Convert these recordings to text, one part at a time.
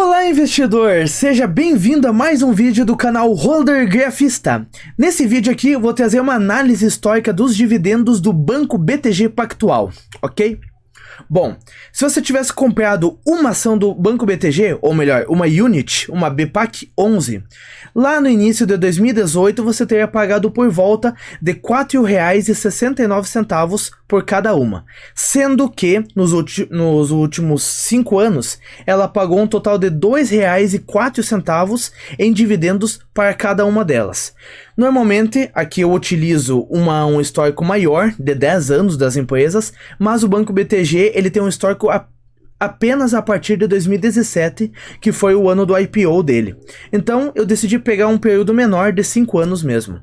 Olá, investidor! Seja bem-vindo a mais um vídeo do canal Holder Grafista. Nesse vídeo aqui eu vou trazer uma análise histórica dos dividendos do Banco BTG Pactual, ok? Bom, se você tivesse comprado uma ação do Banco BTG, ou melhor, uma unit, uma BPAC 11, lá no início de 2018 você teria pagado por volta de R$ 4,69 por cada uma, sendo que nos últimos 5 anos ela pagou um total de R$ 2,04 em dividendos para cada uma delas. Normalmente aqui eu utilizo um histórico maior de 10 anos das empresas, mas o Banco BTG ele tem um histórico apenas a partir de 2017, que foi o ano do IPO dele. Então eu decidi pegar um período menor de 5 anos mesmo.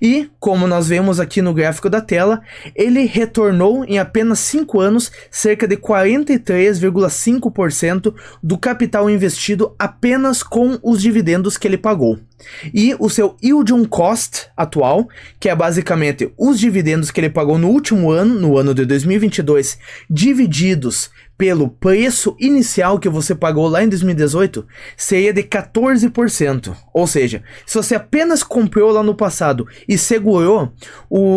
E, como nós vemos aqui no gráfico da tela, ele retornou em apenas 5 anos cerca de 43,5% do capital investido apenas com os dividendos que ele pagou. E o seu yield on cost atual, que é basicamente os dividendos que ele pagou no último ano, no ano de 2022, divididos pelo preço inicial que você pagou lá em 2018, seria de 14%. Ou seja, se você apenas comprou lá no passado e segurou,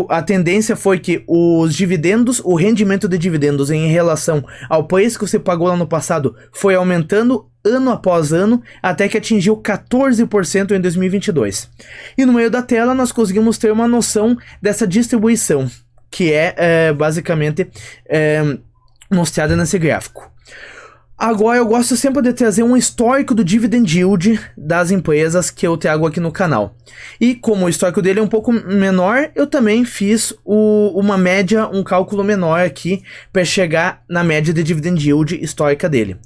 a tendência foi que os dividendos, o rendimento de dividendos em relação ao preço que você pagou lá no passado, foi aumentando ano após ano, até que atingiu 14% em 2022. E no meio da tela nós conseguimos ter uma noção dessa distribuição, que é basicamente mostrada nesse gráfico. Agora eu gosto sempre de trazer um histórico do dividend yield das empresas que eu trago aqui no canal. E como o histórico dele é um pouco menor, eu também fiz uma média, um cálculo menor aqui para chegar na média de dividend yield histórica dele.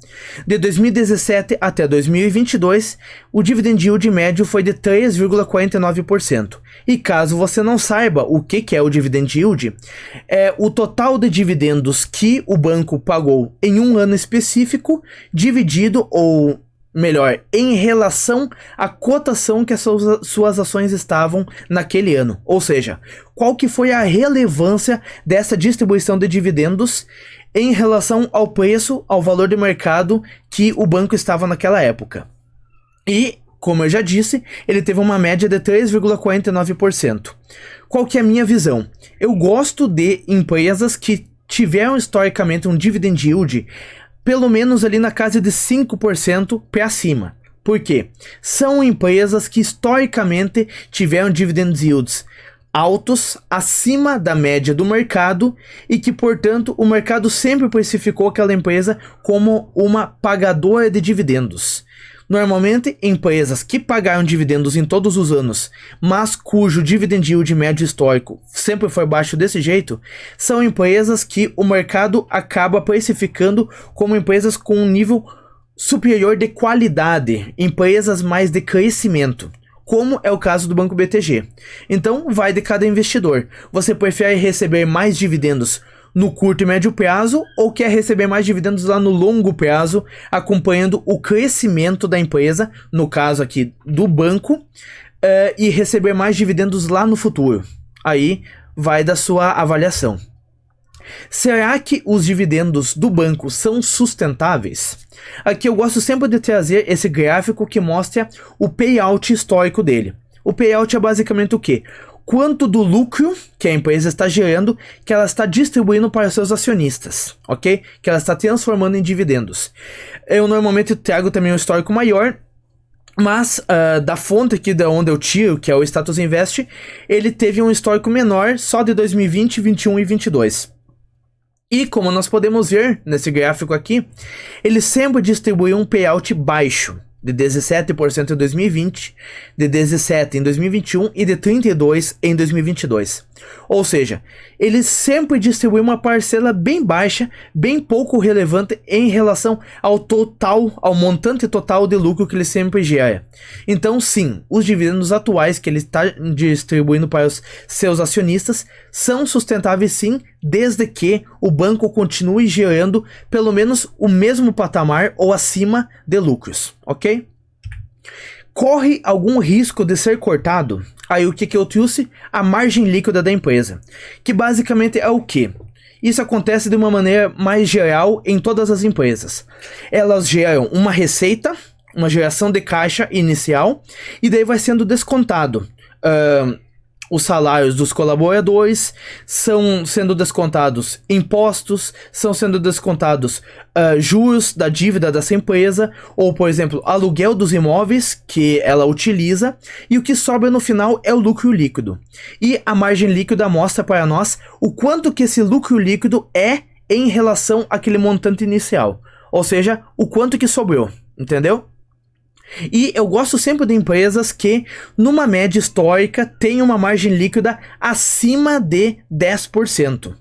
De 2017 até 2022, o dividend yield médio foi de 3,49%. E caso você não saiba o que é o dividend yield, é o total de dividendos que o banco pagou em um ano específico, dividido, ou melhor, em relação à cotação que as suas ações estavam naquele ano. Ou seja, qual que foi a relevância dessa distribuição de dividendos em relação ao preço, ao valor de mercado que o banco estava naquela época. E, como eu já disse, ele teve uma média de 3,49%. Qual que é a minha visão? Eu gosto de empresas que tiveram historicamente um dividend yield pelo menos ali na casa de 5% para cima. Por quê? São empresas que historicamente tiveram dividend yields altos, acima da média do mercado, e que, portanto, o mercado sempre precificou aquela empresa como uma pagadora de dividendos. Normalmente, empresas que pagaram dividendos em todos os anos, mas cujo dividend yield médio histórico sempre foi baixo desse jeito, são empresas que o mercado acaba precificando como empresas com um nível superior de qualidade, empresas mais de crescimento, como é o caso do Banco BTG. Então, vai de cada investidor. Você prefere receber mais dividendos no curto e médio prazo, ou quer receber mais dividendos lá no longo prazo, acompanhando o crescimento da empresa, no caso aqui do banco, e receber mais dividendos lá no futuro? Aí vai da sua avaliação. Será que os dividendos do banco são sustentáveis? Aqui eu gosto sempre de trazer esse gráfico que mostra o payout histórico dele. O payout é basicamente o quê? Quanto do lucro que a empresa está gerando, que ela está distribuindo para seus acionistas, ok? Que ela está transformando em dividendos. Eu normalmente trago também um histórico maior, mas da fonte aqui de onde eu tiro, que é o Status Invest, ele teve um histórico menor só de 2020, 2021 e 2022. E como nós podemos ver nesse gráfico aqui, ele sempre distribuiu um payout baixo, de 17% em 2020, de 17% em 2021 e de 32% em 2022. Ou seja, ele sempre distribui uma parcela bem baixa, bem pouco relevante em relação ao total, ao montante total de lucro que ele sempre gera. Então sim, os dividendos atuais que ele está distribuindo para os seus acionistas são sustentáveis sim, desde que o banco continue gerando pelo menos o mesmo patamar ou acima de lucros, ok? Corre algum risco de ser cortado? Aí o que eu trouxe? A margem líquida da empresa, que basicamente é o quê? Isso acontece de uma maneira mais geral em todas as empresas. Elas geram uma receita uma geração de caixa inicial, e daí vai sendo descontado os salários dos colaboradores, são sendo descontados impostos, são sendo descontados juros da dívida dessa empresa, ou, por exemplo, aluguel dos imóveis que ela utiliza, e o que sobra no final é o lucro líquido. E a margem líquida mostra para nós o quanto que esse lucro líquido é em relação àquele montante inicial, ou seja, o quanto que sobrou, entendeu? E eu gosto sempre de empresas que, numa média histórica, tem uma margem líquida acima de 10%.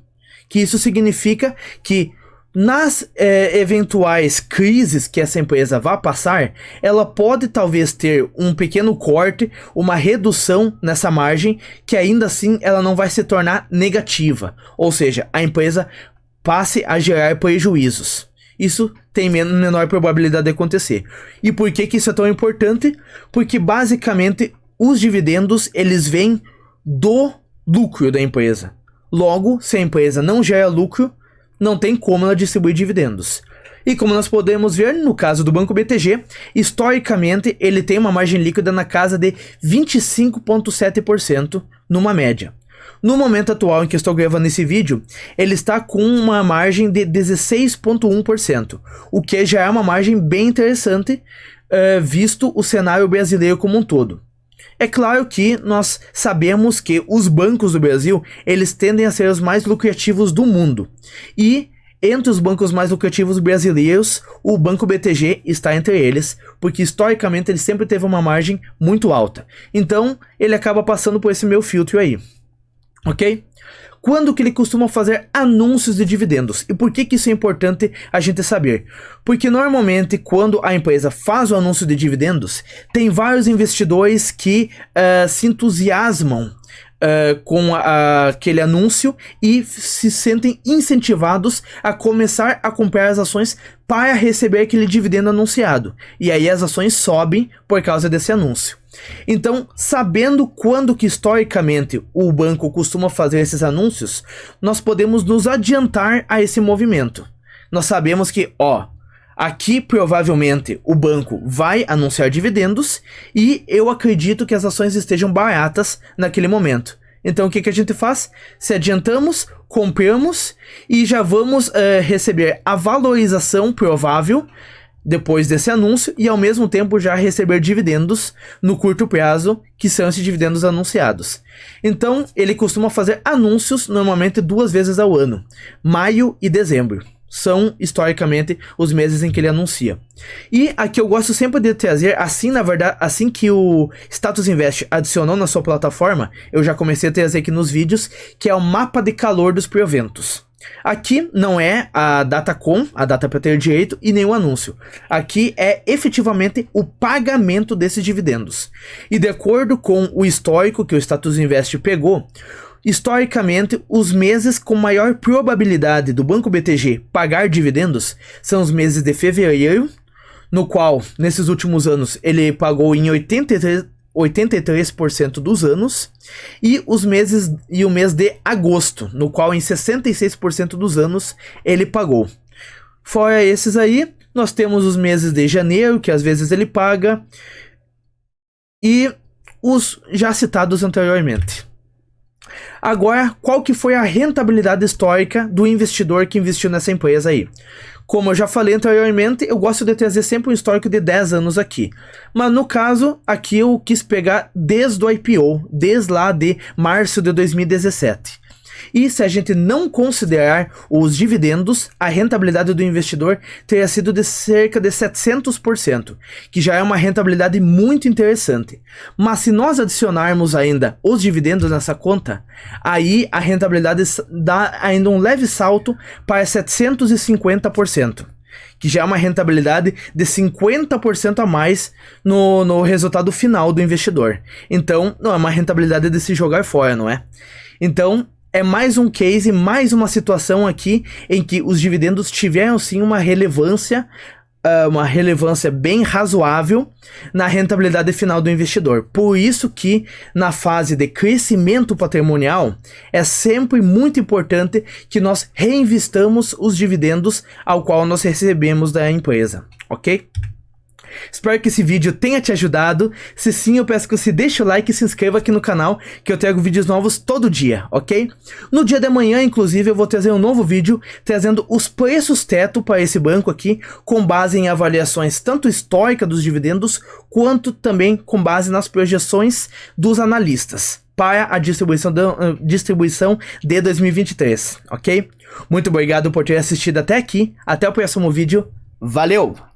Que isso significa que nas eventuais crises que essa empresa vá passar, ela pode talvez ter um pequeno corte, uma redução nessa margem, que ainda assim ela não vai se tornar negativa. Ou seja, a empresa passe a gerar prejuízos. Isso tem menor probabilidade de acontecer. E por que que isso é tão importante? Porque basicamente os dividendos eles vêm do lucro da empresa. Logo, se a empresa não gera lucro, não tem como ela distribuir dividendos. E como nós podemos ver no caso do Banco BTG, historicamente ele tem uma margem líquida na casa de 25,7% numa média. No momento atual em que estou gravando esse vídeo, ele está com uma margem de 16,1%, o que já é uma margem bem interessante, visto o cenário brasileiro como um todo. É claro que nós sabemos que os bancos do Brasil, eles tendem a ser os mais lucrativos do mundo. E entre os bancos mais lucrativos brasileiros, o Banco BTG está entre eles, porque historicamente ele sempre teve uma margem muito alta. Então, ele acaba passando por esse meu filtro aí. Ok? Quando que ele costuma fazer anúncios de dividendos? E por que que isso é importante a gente saber? Porque normalmente quando a empresa faz o anúncio de dividendos, tem vários investidores que se entusiasmam com aquele anúncio e se sentem incentivados a começar a comprar as ações para receber aquele dividendo anunciado. E aí as ações sobem por causa desse anúncio. Então, sabendo quando que historicamente o banco costuma fazer esses anúncios, nós podemos nos adiantar a esse movimento. Nós sabemos que, aqui provavelmente o banco vai anunciar dividendos e eu acredito que as ações estejam baratas naquele momento. Então o que que a gente faz? Se adiantamos, compramos e já vamos receber a valorização provável depois desse anúncio e ao mesmo tempo já receber dividendos no curto prazo, que são esses dividendos anunciados. Então ele costuma fazer anúncios normalmente 2 vezes ao ano, maio e dezembro. São, historicamente, os meses em que ele anuncia. E aqui eu gosto sempre de trazer, na verdade, assim que o Status Invest adicionou na sua plataforma, eu já comecei a trazer aqui nos vídeos, que é o mapa de calor dos proventos. Aqui não é a data para ter direito e nem o anúncio. Aqui é efetivamente o pagamento desses dividendos. E de acordo com o histórico que o Status Invest pegou, historicamente, os meses com maior probabilidade do Banco BTG pagar dividendos são os meses de fevereiro, no qual, nesses últimos anos, ele pagou em 83% dos anos, e o mês de agosto, no qual em 66% dos anos ele pagou. Fora esses aí, nós temos os meses de janeiro, que às vezes ele paga, e os já citados anteriormente. Agora, qual que foi a rentabilidade histórica do investidor que investiu nessa empresa aí? Como eu já falei anteriormente, eu gosto de trazer sempre um histórico de 10 anos aqui. Mas no caso, aqui eu quis pegar desde o IPO, desde lá de março de 2017. E se a gente não considerar os dividendos, a rentabilidade do investidor teria sido de cerca de 700%, que já é uma rentabilidade muito interessante. Mas se nós adicionarmos ainda os dividendos nessa conta, aí a rentabilidade dá ainda um leve salto para 750%. Que já é uma rentabilidade de 50% a mais no resultado final do investidor. Então, não é uma rentabilidade de se jogar fora, não é? Então, é mais um case, mais uma situação aqui em que os dividendos tiveram sim uma relevância bem razoável na rentabilidade final do investidor. Por isso que na fase de crescimento patrimonial é sempre muito importante que nós reinvestamos os dividendos ao qual nós recebemos da empresa, ok? Espero que esse vídeo tenha te ajudado. Se sim, eu peço que você deixe o like e se inscreva aqui no canal, que eu trago vídeos novos todo dia, ok? No dia de amanhã, inclusive, eu vou trazer um novo vídeo trazendo os preços teto para esse banco aqui, com base em avaliações tanto histórica dos dividendos, quanto também com base nas projeções dos analistas para a distribuição de 2023, ok? Muito obrigado por ter assistido até aqui. Até o próximo vídeo. Valeu!